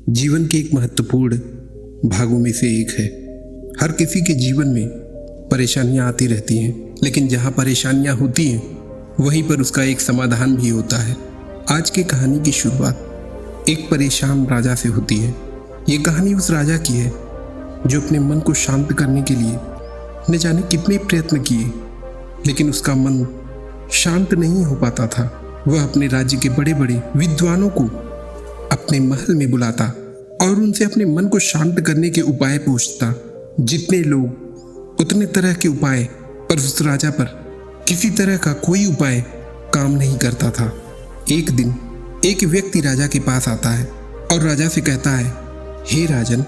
जीवन के एक महत्वपूर्ण भागों में से एक है। हर किसी के जीवन में परेशानियां आती रहती हैं, लेकिन जहां परेशानियां होती हैं वहीं पर उसका एक समाधान भी होता है। आज की कहानी की शुरुआत एक परेशान राजा से होती है। ये कहानी उस राजा की है जो अपने मन को शांत करने के लिए न जाने कितने प्रयत्न किए, लेकिन उसका मन शांत नहीं हो पाता था। वह अपने राज्य के बड़े बड़े विद्वानों को अपने महल में बुलाता और उनसे अपने मन को शांत करने के उपाय पूछता। जितने लोग उतने तरह के उपाय, पर उस राजा पर किसी तरह का कोई उपाय काम नहीं करता था। एक दिन एक व्यक्ति राजा के पास आता है और राजा से कहता है, हे राजन,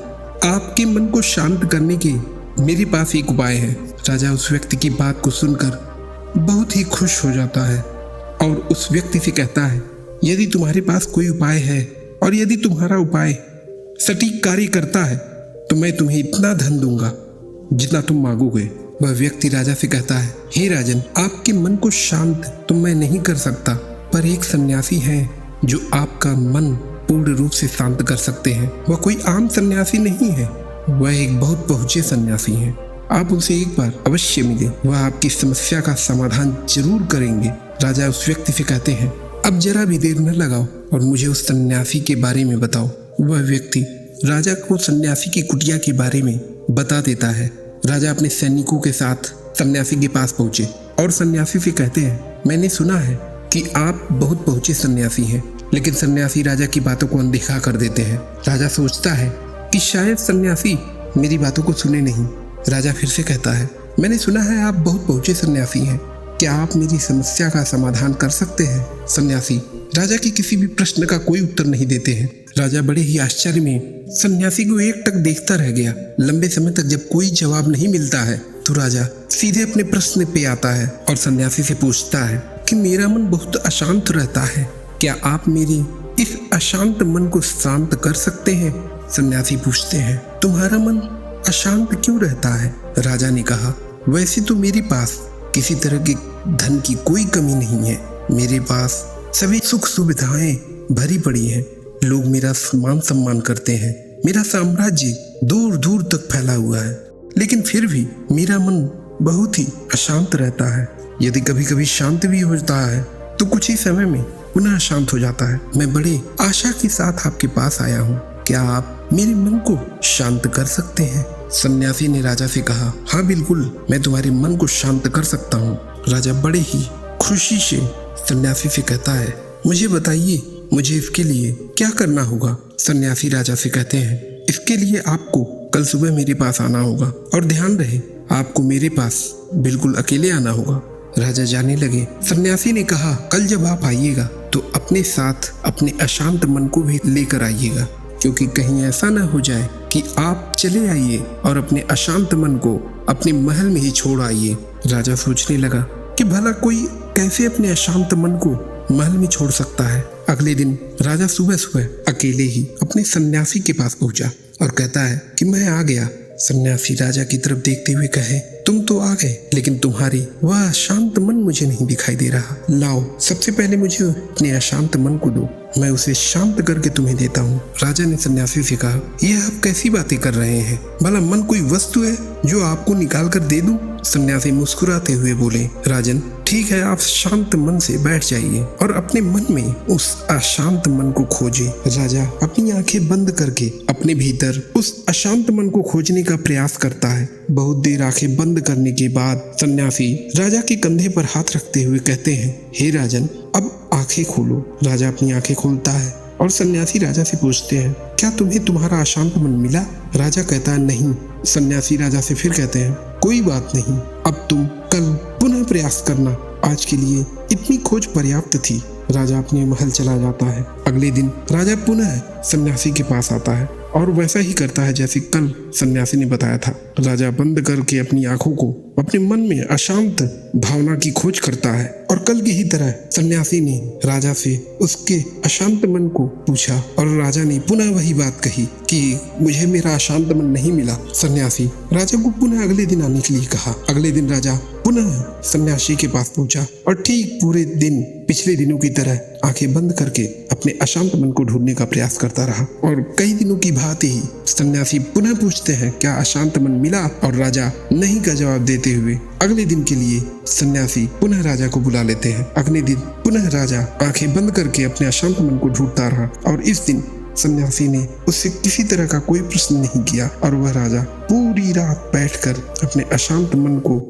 आपके मन को शांत करने के मेरे पास एक उपाय है। राजा उस व्यक्ति की बात को सुनकर बहुत ही खुश हो जाता है और उस व्यक्ति से कहता है, यदि तुम्हारे पास कोई उपाय है और यदि तुम्हारा उपाय सटीक कार्य करता है तो मैं तुम्हें इतना धन दूंगा जितना तुम मांगोगे। वह व्यक्ति राजा से कहता है, हे राजन, आपके मन को शांत तो मैं नहीं कर सकता, पर एक सन्यासी है जो आपका मन पूर्ण रूप से शांत कर सकते हैं। वह कोई आम सन्यासी नहीं है, वह एक बहुत पहुंचे सन्यासी हैं। आप उनसे एक बार अवश्य मिलें, वह आपकी समस्या का समाधान जरूर करेंगे। राजा उस व्यक्ति से कहते हैं, अब जरा भी देर न लगाओ और मुझे उस सन्यासी के बारे में बताओ। वह व्यक्ति राजा को सन्यासी की कुटिया के बारे में बता देता है। राजा अपने सैनिकों के साथ सन्यासी के पास पहुंचे और सन्यासी से कहते हैं, मैंने सुना है कि आप बहुत पहुंचे सन्यासी हैं। लेकिन सन्यासी राजा की बातों को अनदेखा कर देते हैं। राजा सोचता है कि शायद सन्यासी मेरी बातों को सुने नहीं। राजा फिर से कहता है, मैंने सुना है आप बहुत पहुंचे सन्यासी हैं, क्या आप मेरी समस्या का समाधान कर सकते हैं? सन्यासी राजा के किसी भी प्रश्न का कोई उत्तर नहीं देते हैं। राजा बड़े ही आश्चर्य में सन्यासी को एकटक देखता रह गया। लंबे समय तक जब कोई जवाब नहीं मिलता है तो राजा सीधे अपने प्रश्न पे आता है और सन्यासी से पूछता है कि मेरा मन बहुत अशांत रहता है, क्या आप मेरी इस अशांत मन को शांत कर सकते हैं? सन्यासी पूछते हैं, तुम्हारा मन अशांत क्यों रहता है? राजा ने कहा, वैसे तो मेरे पास किसी तरह के धन की कोई कमी नहीं है, मेरे पास सभी सुख सुविधाएं भरी पड़ी हैं, लोग मेरा मान सम्मान करते हैं, मेरा साम्राज्य दूर दूर तक फैला हुआ है, लेकिन फिर भी मेरा मन बहुत ही अशांत रहता है। यदि कभी कभी शांत भी होता है तो कुछ ही समय में पुनः शांत हो जाता है। मैं बड़े आशा के साथ आपके पास आया हूँ, क्या आप मेरे मन को शांत कर सकते हैं? सन्यासी ने राजा से कहा, हाँ बिल्कुल, मैं तुम्हारे मन को शांत कर सकता हूँ। राजा बड़े ही खुशी से सन्यासी से कहता है, मुझे बताइए, मुझे इसके लिए क्या करना होगा? सन्यासी राजा से कहते हैं, इसके लिए आपको कल सुबह मेरे पास आना होगा और ध्यान रहे आपको मेरे पास बिल्कुल अकेले आना होगा। राजा जाने लगे। सन्यासी ने कहा, कल जब आप आइएगा तो अपने साथ अपने अशांत मन को भी लेकर आइएगा, क्योंकि कहीं ऐसा न हो जाए कि आप चले आइए और अपने अशांत मन को अपने महल में ही छोड़ आइए। राजा सोचने लगा कि भला कोई कैसे अपने अशांत मन को महल में छोड़ सकता है। अगले दिन राजा सुबह सुबह अकेले ही अपने सन्यासी के पास पहुंचा और कहता है कि मैं आ गया। सन्यासी राजा की तरफ देखते हुए कहे, तुम तो आ गए, लेकिन तुम्हारी वह अशांत मन मुझे नहीं दिखाई दे रहा। लाओ, सबसे पहले मुझे अपने अशांत मन को दो, मैं उसे शांत करके तुम्हें देता हूँ। राजा ने सन्यासी से कहा, यह आप कैसी बातें कर रहे हैं? भला मन कोई वस्तु है जो आपको निकाल कर दे दूं? सन्यासी मुस्कुराते हुए बोले, राजन, ठीक है, आप शांत मन से बैठ जाइए और अपने मन में उस अशांत मन को खोजें। राजा अपनी आंखें बंद करके अपने भीतर उस अशांत मन को खोजने का प्रयास करता है। बहुत देर आंखें बंद करने के बाद सन्यासी राजा के कंधे पर हाथ रखते हुए कहते हैं, हे राजन, अब आंखें खोलो। राजा अपनी आंखें खोलता है और सन्यासी राजा से पूछते हैं, क्या तुम्हें तुम्हारा अशांत मन मिला? राजा कहता है, नहीं। सन्यासी राजा से फिर कहते हैं, कोई बात नहीं, अब तुम कल पुनः प्रयास करना, आज के लिए इतनी खोज पर्याप्त थी। राजा अपने महल चला जाता है। अगले दिन राजा पुनः सन्यासी के पास आता है और वैसा ही करता है जैसे कल सन्यासी ने बताया था। राजा बंद करके अपनी आंखों को अपने मन में अशांत भावना की खोज करता है और कल की ही तरह सन्यासी ने राजा से उसके अशांत मन को पूछा और राजा ने पुनः वही बात कही कि मुझे मेरा अशांत मन नहीं मिला। सन्यासी राजा को पुनः अगले दिन आने के लिए कहा। अगले दिन राजा पुनः सन्यासी के पास पहुंचा और ठीक पूरे दिन पिछले दिनों की तरह आंखें बंद करके अपने अशांत मन को ढूंढने का प्रयास करता रहा। और कई दिनों की भांति ही सन्यासी पुनः पूछते हैं क्या अशांत मन मिला, और राजा नहीं का जवाब देते हुए अगले दिन के लिए सन्यासी पुनः राजा को बुला लेते हैं। अगले दिन पुनः राजा आंखें बंद करके अपने अशांत मन को ढूंढता रहा और इस दिन सन्यासी ने उससे किसी तरह का कोई प्रश्न नहीं किया और वह राजा पूरी रात बैठकर अपने अशांत मन को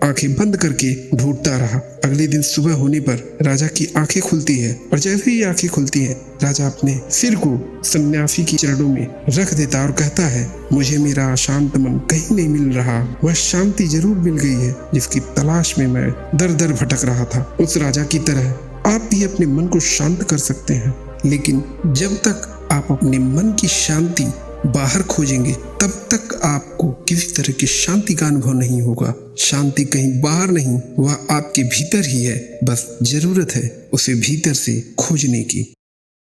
आंखें बंद करके ढूंढता रहा। अगले दिन सुबह होने पर राजा की आंखें खुलती है और जैसे ही आंखें खुलती हैं राजा अपने सिर को सन्यासी की चरणों में रख देता और कहता है मुझे मेरा अशांत मन कहीं नहीं मिल रहा, वह शांति जरूर मिल गई है जिसकी तलाश में मैं दर दर भटक रहा था। उस राजा की तरह आप भी अपने मन को शांत कर सकते हैं, लेकिन जब तक आप अपने मन की शांति बाहर खोजेंगे तब तक आपको किसी तरह की शांति का अनुभव नहीं होगा। शांति कहीं बाहर नहीं, वह आपके भीतर ही है, बस जरूरत है उसे भीतर से खोजने की।